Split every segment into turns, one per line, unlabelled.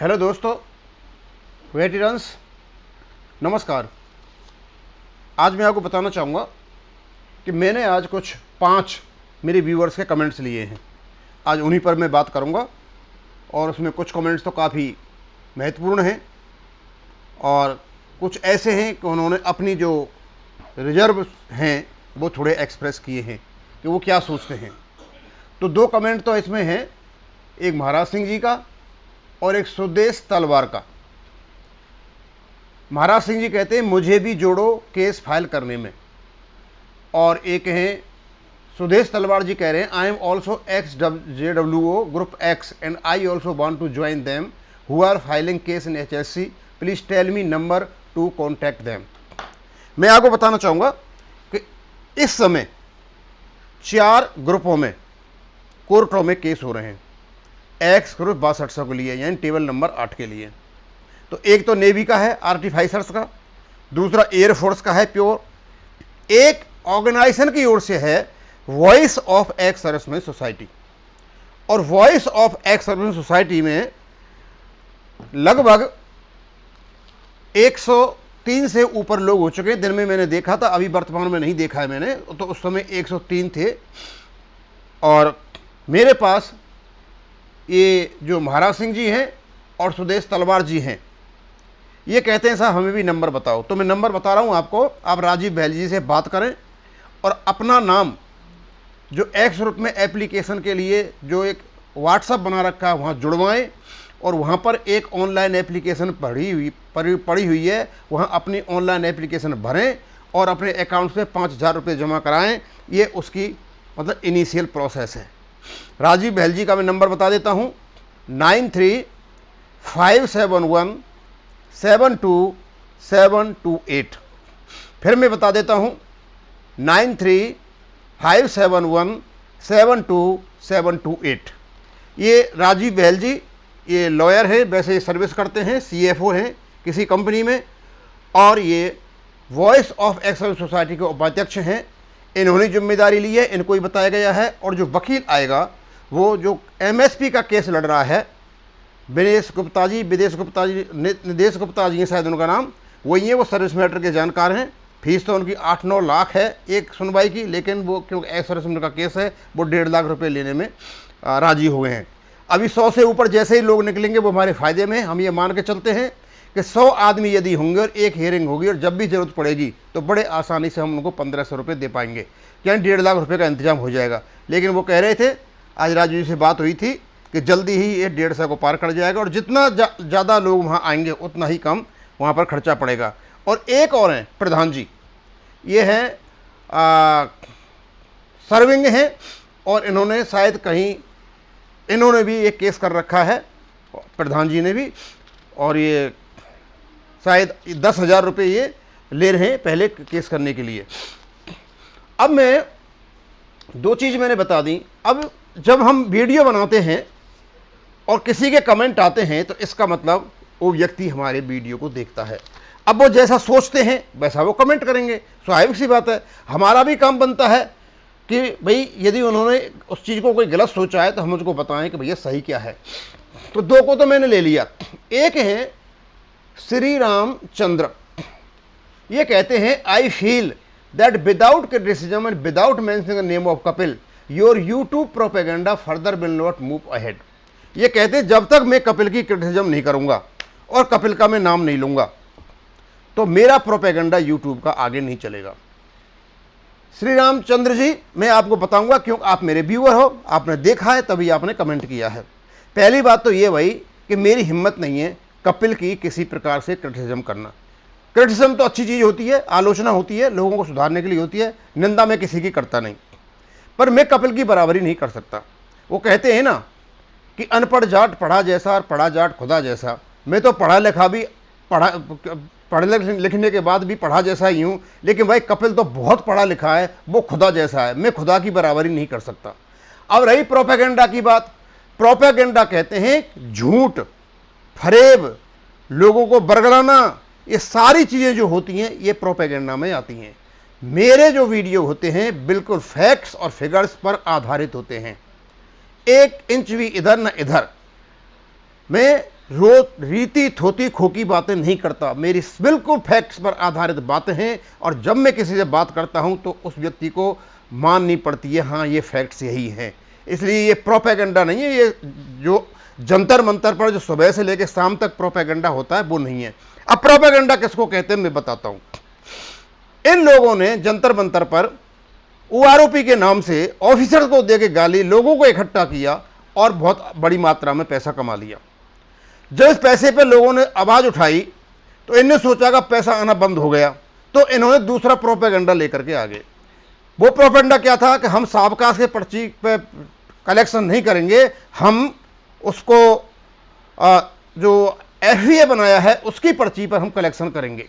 Hello दोस्तों, veterans, नमस्कार। आज मैं आपको बताना चाहूँगा कि मैंने आज कुछ 5 मेरे व्यूअर्स के कमेंट्स लिए हैं। आज उन्हीं पर मैं बात करूँगा और उसमें कुछ कमेंट्स तो काफ़ी महत्वपूर्ण हैं और कुछ ऐसे हैं कि उन्होंने अपनी जो रिजर्व हैं वो थोड़े एक्सप्रेस किए हैं कि वो क्या सोचते हैं। तो 2 कमेंट तो इसमें हैं, एक महाराज सिंह जी का और एक सुदेश तलवार का। महाराज सिंह जी कहते हैं मुझे भी जोड़ो केस फाइल करने में, और एक हैं सुदेश तलवार जी कह रहे हैं I am also ex JWO group ex and I also want to join them who are filing case in HSC, please tell me number to contact them. मैं आपको बताना चाहूँगा कि इस समय 4 ग्रुपों में कोर्टों में केस हो रहे हैं। एक्स ग्रुप 6200 के लिए, यानी टेबल नंबर 8 के लिए। तो एक तो नेवी का है आर्टिफाइसर्स का, दूसरा एयरफोर्स का है प्योर, एक ऑर्गेनाइजेशन की ओर से है voice of ex serviceman society. और voice of ex serviceman society में लगभग 103 से ऊपर लोग हो चुके हैं। दिन में मैंने देखा था, अभी वर्तमान में नहीं देखा है मैंने, तो उस समय 103 थे। और मेरे पास ये जो महाराज सिंह जी हैं और सुदेश तलवार जी हैं, ये कहते हैं साहब हमें भी नंबर बताओ। तो मैं नंबर बता रहा हूं आपको, आप राजीव बहल जी से बात करें और अपना नाम जो एक्स ग्रुप में एप्लीकेशन के लिए जो एक व्हाट्सएप बना रखा है वहां जुड़वाएं, और वहां पर एक ऑनलाइन एप्लीकेशन पड़ी हुई है, वहां अपनी ऑनलाइन एप्लीकेशन भरें और अपने अकाउंट से 5000 रुपये जमा कराएं। ये उसकी मतलब इनिशियल प्रोसेस है। राजीव बहल जी का मैं नंबर बता देता हूं, 9357172728। फिर मैं बता देता हूं 9357172728। ये राजीव बहल जी ये लॉयर है, वैसे सर्विस करते हैं, CFO हैं किसी कंपनी में, और ये वॉइस ऑफ एक्स सोसाइटी के उपाध्यक्ष हैं। इन्होंने जिम्मेदारी ली है, इनको ही बताया गया है। और जो वकील आएगा वो जो MSP का केस लड़ रहा है, विदेश गुप्ता जी निदेश गुप्ता जी हैं शायद उनका नाम, वही है, वो सर्विस मैटर के जानकार हैं। फीस तो उनकी 8-9 लाख है एक सुनवाई की, लेकिन वो क्योंकि एक्स सर्विस मैटर का केस है वो 1.5 लाख रुपए लेने में राजी हुए हैं। अभी 100 से ऊपर जैसे ही लोग निकलेंगे वो हमारे फायदे में। हम ये मान के चलते हैं कि 100 आदमी यदि होंगे और एक हियरिंग होगी और जब भी जरूरत पड़ेगी तो बड़े आसानी से हम उनको 1500 रुपये दे पाएंगे, यानी 1.5 लाख रुपये का इंतजाम हो जाएगा। लेकिन वो कह रहे थे, आज राजू जी से बात हुई थी कि जल्दी ही ये 150 को पार कर जाएगा, और जितना ज़्यादा लोग वहाँ आएंगे उतना ही कम वहाँ पर खर्चा पड़ेगा। और एक और हैं प्रधान जी, ये हैं सर्विंग हैं, और इन्होंने शायद कहीं इन्होंने भी एक केस कर रखा है, प्रधान जी ने भी, और ये शायद 10,000 रुपये ये ले रहे हैं पहले केस करने के लिए। अब मैं 2 चीज़ मैंने बता दी। अब जब हम वीडियो बनाते हैं और किसी के कमेंट आते हैं तो इसका मतलब वो व्यक्ति हमारे वीडियो को देखता है। अब वो जैसा सोचते हैं वैसा वो कमेंट करेंगे, स्वाभाविक सी बात है। हमारा भी काम बनता है कि भाई यदि उन्होंने उस चीज़ को कोई गलत सोचा है तो हम उसको बताएं कि भैया सही क्या है। तो 2 को तो मैंने ले लिया। एक है श्री राम चंद्र, ये कहते हैं I feel that without criticism and without mentioning the name of Kapil your YouTube propaganda further will not move ahead. ये कहते हैं जब तक मैं कपिल की क्रिटिसिज्म नहीं करूंगा और कपिल का मैं नाम नहीं लूंगा तो मेरा प्रोपेगेंडा यूट्यूब का आगे नहीं चलेगा। श्री रामचंद्र जी, मैं आपको बताऊंगा क्यों, आप मेरे व्यूअर हो, आपने देखा है तभी आपने कमेंट किया है। पहली बात तो ये भाई कि मेरी हिम्मत नहीं है कपिल की किसी प्रकार से क्रिटिसिज्म करना। क्रिटिसिज्म तो अच्छी चीज होती है, आलोचना होती है, लोगों को सुधारने के लिए होती है, निंदा मैं किसी की करता नहीं। पर मैं कपिल की बराबरी नहीं कर सकता। वो कहते हैं ना कि अनपढ़ जाट पढ़ा जैसा और पढ़ा जाट खुदा जैसा। मैं तो पढ़ा लिखा भी पढ़ने लिखने के बाद भी पढ़ा जैसा ही हूं, लेकिन भाई कपिल तो बहुत पढ़ा लिखा है, वो खुदा जैसा है, मैं खुदा की बराबरी नहीं कर सकता। अब रही प्रोपेगेंडा की बात, प्रोपेगेंडा कहते हैं झूठ, फरेब, लोगों को बरगलाना, ये सारी चीजें जो होती हैं ये प्रोपेगेंडा में आती हैं। मेरे जो वीडियो होते हैं बिल्कुल फैक्ट्स और फिगर्स पर आधारित होते हैं, 1 इंच भी इधर न इधर। मैं रीति थोती खोकी बातें नहीं करता, मेरी बिल्कुल फैक्ट्स पर आधारित बातें हैं। और जब मैं किसी से बात करता हूं तो उस व्यक्ति को माननी पड़ती है, हाँ ये फैक्ट्स यही हैं। इसलिए ये प्रोपेगेंडा नहीं है, ये जो जंतर मंतर पर जो सुबह से लेकर शाम तक प्रोपेगेंडा होता है वो नहीं है। अब प्रोपेगेंडा किसको कहते हैं मैं बताता हूं। इन लोगों ने जंतर मंतर पर ओआरओपी के नाम से ऑफिसर को देके गाली, लोगों को इकट्ठा किया और बहुत बड़ी मात्रा में पैसा कमा लिया। जब इस पैसे पे लोगों ने आवाज उठाई तो इन्हें सोचा कि पैसा आना बंद हो गया, तो इन्होंने दूसरा प्रोपेगेंडा लेकर के आ गए। वो प्रोपेगेंडा क्या था कि हम साबका के पर्ची पे कलेक्शन नहीं करेंगे, हम उसको जो एफबीए बनाया है उसकी पर्ची पर हम कलेक्शन करेंगे।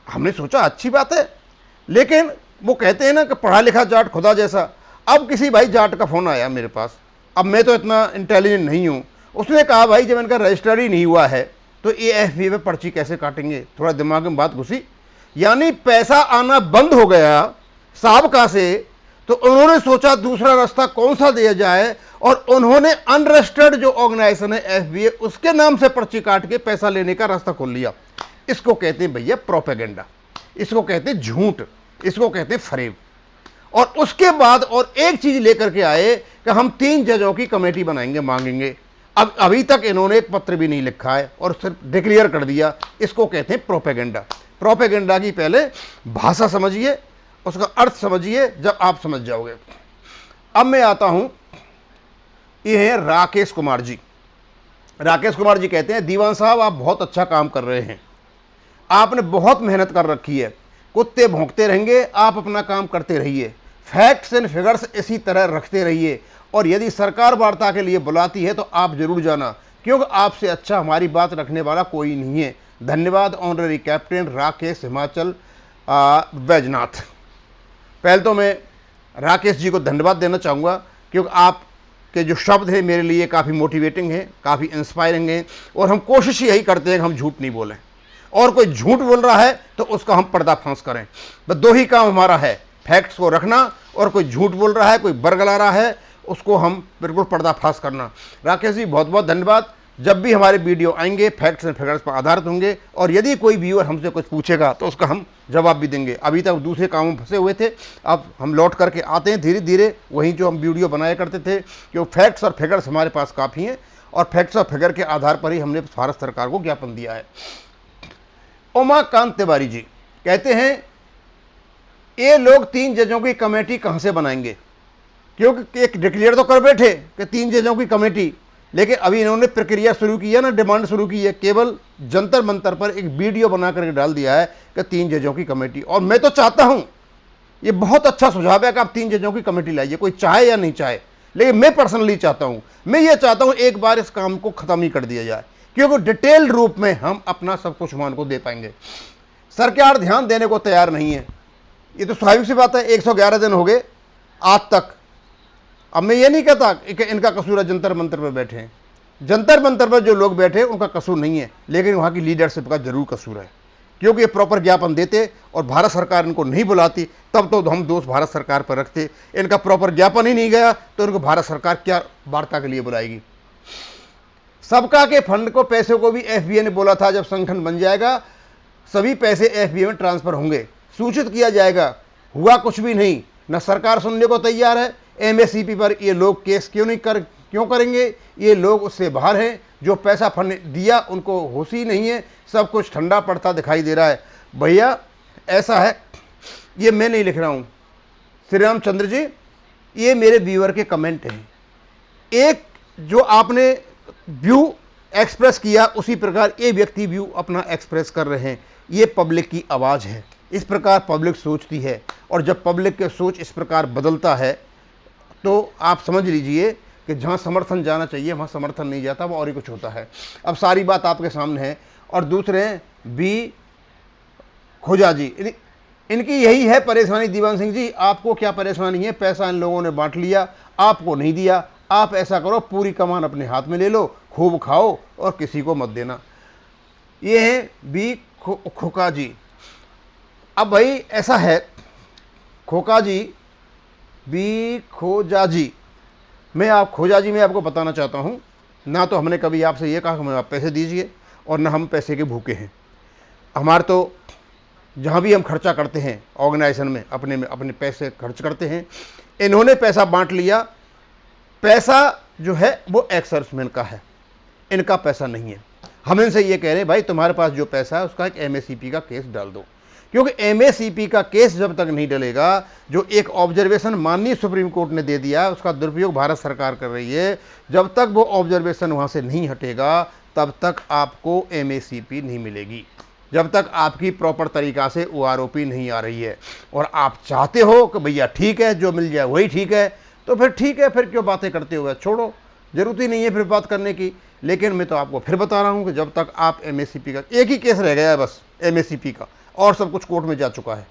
हमने सोचा अच्छी बात है, लेकिन वो कहते हैं ना कि पढ़ा लिखा जाट खुदा जैसा। अब किसी भाई जाट का फोन आया मेरे पास, अब मैं तो इतना इंटेलिजेंट नहीं हूं। उसने कहा भाई जब इनका रजिस्टर ही नहीं हुआ है तो ये एफबीए पे पर्ची कैसे काटेंगे। थोड़ा दिमाग में बात घुसी, यानी पैसा आना बंद हो गया साबका से, तो उन्होंने सोचा दूसरा रास्ता कौन सा दिया जाए, और उन्होंने अनरजिस्टर्ड जो ऑर्गेनाइजेशन है एफबीए उसके नाम से पर्ची काट के पैसा लेने का रास्ता खोल लिया। इसको कहते हैं भैया प्रोपेगेंडा, इसको कहते हैं झूठ, इसको कहते हैं फरेब। और उसके बाद और एक चीज लेकर के आए कि हम 3 जजों की कमेटी बनाएंगे, मांगेंगे। अब अभी तक इन्होंने एक पत्र भी नहीं लिखा है और सिर्फ डिक्लेयर कर दिया। इसको कहते हैं प्रोपेगेंडा। प्रोपेगेंडा की पहले भाषा समझिए, उसका अर्थ समझिए, जब आप समझ जाओगे। अब मैं आता हूं, ये है राकेश कुमार जी। राकेश कुमार जी कहते हैं दीवान साहब आप बहुत अच्छा काम कर रहे हैं, आपने बहुत मेहनत कर रखी है, कुत्ते भौंकते रहेंगे, आप अपना काम करते रहिए, फैक्ट्स एंड फिगर्स इसी तरह रखते रहिए, और यदि सरकार वार्ता के लिए बुलाती है तो आप जरूर जाना, क्योंकि आपसे अच्छा हमारी बात रखने वाला कोई नहीं है। धन्यवाद ऑनररी कैप्टन राकेश हिमाचल बैजनाथ। पहले तो मैं राकेश जी को धन्यवाद देना चाहूँगा, क्योंकि आपके जो शब्द हैं मेरे लिए काफ़ी मोटिवेटिंग हैं, काफ़ी इंस्पायरिंग हैं, और हम कोशिश यही करते हैं कि हम झूठ नहीं बोलें, और कोई झूठ बोल रहा है तो उसका हम पर्दाफाश करें। बस 2 ही काम हमारा है, फैक्ट्स को रखना, और कोई झूठ बोल रहा है, कोई बरगला रहा है, उसको हम बिल्कुल पर्दाफाश करना। राकेश जी बहुत बहुत धन्यवाद। जब भी हमारे वीडियो आएंगे फैक्ट्स एंड फिगर्स पर आधारित होंगे, और यदि कोई व्यूअर हमसे कुछ पूछेगा तो उसका हम जवाब भी देंगे। अभी तक दूसरे कामों में फंसे हुए थे, अब हम लौट करके आते हैं धीरे धीरे वहीं जो हम वीडियो बनाया करते थे, क्योंकि फैक्ट्स और फिगर्स हमारे पास काफ़ी हैं, और फैक्ट्स और फिगर के आधार पर ही हमने भारत सरकार को ज्ञापन दिया है। उमाकांत तिवारी जी कहते हैं ये लोग 3 जजों की कमेटी कहां से बनाएंगे, क्योंकि एक डिक्लेयर तो कर बैठे कि 3 जजों की कमेटी, लेकिन अभी इन्होंने प्रक्रिया शुरू की है ना, डिमांड शुरू की है, केवल जंतर मंतर पर एक वीडियो बना करके डाल दिया है कि 3 जजों की कमेटी। और मैं तो चाहता हूं, ये बहुत अच्छा सुझाव है कि आप 3 जजों की कमेटी लाइए, कोई चाहे या नहीं चाहे, लेकिन मैं पर्सनली चाहता हूं, मैं ये चाहता हूं एक बार इस काम को खत्म ही कर दिया जाए, क्योंकि डिटेल रूप में हम अपना सब कुछ मान को दे पाएंगे। सरकार ध्यान देने को तैयार नहीं है, ये तो स्वाभाविक सी बात है। 111 दिन हो गए आज तक। अब मैं ये नहीं कहता कि इनका कसूर है जंतर मंतर पर बैठे हैं, जंतर मंतर पर जो लोग बैठे उनका कसूर नहीं है, लेकिन वहां की लीडरशिप का जरूर कसूर है, क्योंकि ये प्रॉपर ज्ञापन देते और भारत सरकार इनको नहीं बुलाती तब तो हम दोष भारत सरकार पर रखते। इनका प्रॉपर ज्ञापन ही नहीं गया तो इनको भारत सरकार क्या वार्ता के लिए बुलाएगी। सबका के फंड को, पैसे को भी एफबीए ने बोला था जब संगठन बन जाएगा सभी पैसे एफबीए में ट्रांसफर होंगे, सूचित किया जाएगा। हुआ कुछ भी नहीं, न सरकार सुनने को तैयार है। एमएससीपी पर ये लोग केस क्यों करेंगे, ये लोग उससे बाहर हैं। जो पैसा फंड दिया उनको होश ही नहीं है, सब कुछ ठंडा पड़ता दिखाई दे रहा है। भैया ऐसा है, ये मैं नहीं लिख रहा हूं, श्री रामचंद्र जी ये मेरे व्यूअर के कमेंट हैं। एक जो आपने व्यू एक्सप्रेस किया उसी प्रकार ये व्यक्ति व्यू अपना एक्सप्रेस कर रहे हैं। ये पब्लिक की आवाज है, इस प्रकार पब्लिक सोचती है, और जब पब्लिक के सोच इस प्रकार बदलता है तो आप समझ लीजिए कि जहां समर्थन जाना चाहिए वहां समर्थन नहीं जाता, वो और ही कुछ होता है। अब सारी बात आपके सामने है। और दूसरे बी खोजा जी, इनकी यही है परेशानी। दीवान सिंह जी आपको क्या परेशानी है, पैसा इन लोगों ने बांट लिया, आपको नहीं दिया। आप ऐसा करो पूरी कमान अपने हाथ में ले लो, खूब खाओ और किसी को मत देना। ये है बी खोका जी। अब भाई ऐसा है, खोका जी, बी खोजा जी, मैं आपको बताना चाहता हूं ना तो हमने कभी आपसे ये कहा कि हमें आप पैसे दीजिए, और ना हम पैसे के भूखे हैं। हमारे तो जहाँ भी हम खर्चा करते हैं ऑर्गेनाइजेशन में अपने पैसे खर्च करते हैं। इन्होंने पैसा बांट लिया। पैसा जो है वो एक्स सर्विसमैन का है, इनका पैसा नहीं है। हम इनसे ये कह रहे हैं भाई तुम्हारे पास जो पैसा है उसका एक एमएससीपी का केस डाल दो, क्योंकि एमएससीपी का केस जब तक नहीं डलेगा, जो एक ऑब्जर्वेशन माननीय सुप्रीम कोर्ट ने दे दिया उसका दुरुपयोग भारत सरकार कर रही है, जब तक वो ऑब्जर्वेशन वहां से नहीं हटेगा तब तक आपको एमएससीपी नहीं मिलेगी, जब तक आपकी प्रॉपर तरीका से ओआरओपी नहीं आ रही है। और आप चाहते हो कि भैया ठीक है जो मिल जाए वही ठीक है, तो फिर ठीक है, फिर क्यों बातें करते हुए, छोड़ो, जरूरत ही नहीं है फिर बात करने की। लेकिन मैं तो आपको फिर बता रहा हूं कि जब तक आप एमएससीपी का एक ही केस रह गया है बस एमएससीपी का, और सब कुछ कोर्ट में जा चुका है,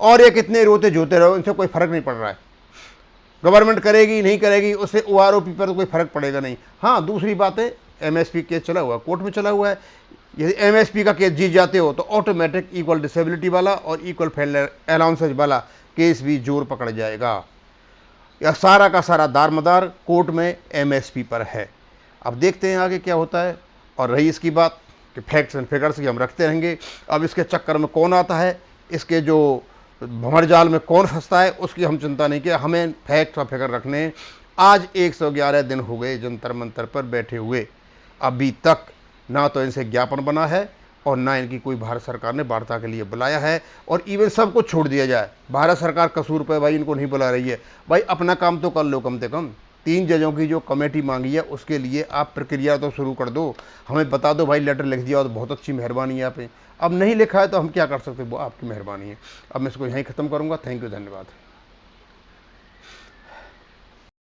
और ये कितने रोते जोते रहो, इनसे कोई फर्क नहीं पड़ रहा है। गवर्नमेंट करेगी नहीं करेगी उससे ओआरओपी पर तो कोई फर्क पड़ेगा नहीं। हाँ, दूसरी बात है, एमएसपी केस चला हुआ है, कोर्ट में चला हुआ है। यदि एमएसपी का केस जीत जाते हो तो ऑटोमेटिक इक्वल डिसेबिलिटी वाला और इक्वल फेल अलाउंसेज वाला केस भी जोर पकड़ जाएगा। यह सारा का सारा दारमदार कोर्ट में एमएसपी पर है। अब देखते हैं आगे क्या होता है। और रही इसकी बात कि फैक्ट्स एंड फिगर्स की हम रखते रहेंगे, अब इसके चक्कर में कौन आता है, इसके जो भंवरजाल में कौन फंसता है, उसकी हम चिंता नहीं किया, हमें फैक्ट्स और फिगर रखने हैं। आज 111 दिन हो गए जंतर मंतर पर बैठे हुए, अभी तक ना तो इनसे ज्ञापन बना है और ना इनकी कोई भारत सरकार ने वार्ता के लिए बुलाया है, और इवन सब कुछ छोड़ दिया जाए। भारत सरकार कसूर पे भाई इनको नहीं बुला रही है, भाई अपना काम तो कर लो। कम से कम 3 जजों की जो कमेटी मांगी है उसके लिए आप प्रक्रिया तो शुरू कर दो, हमें बता दो भाई लेटर लिख दिया तो बहुत अच्छी मेहरबानी है आप पे। अब नहीं लिखा है तो हम क्या कर सकते, वो आपकी मेहरबानी है। अब मैं इसको यहीं ख़त्म करूँगा। थैंक यू, धन्यवाद।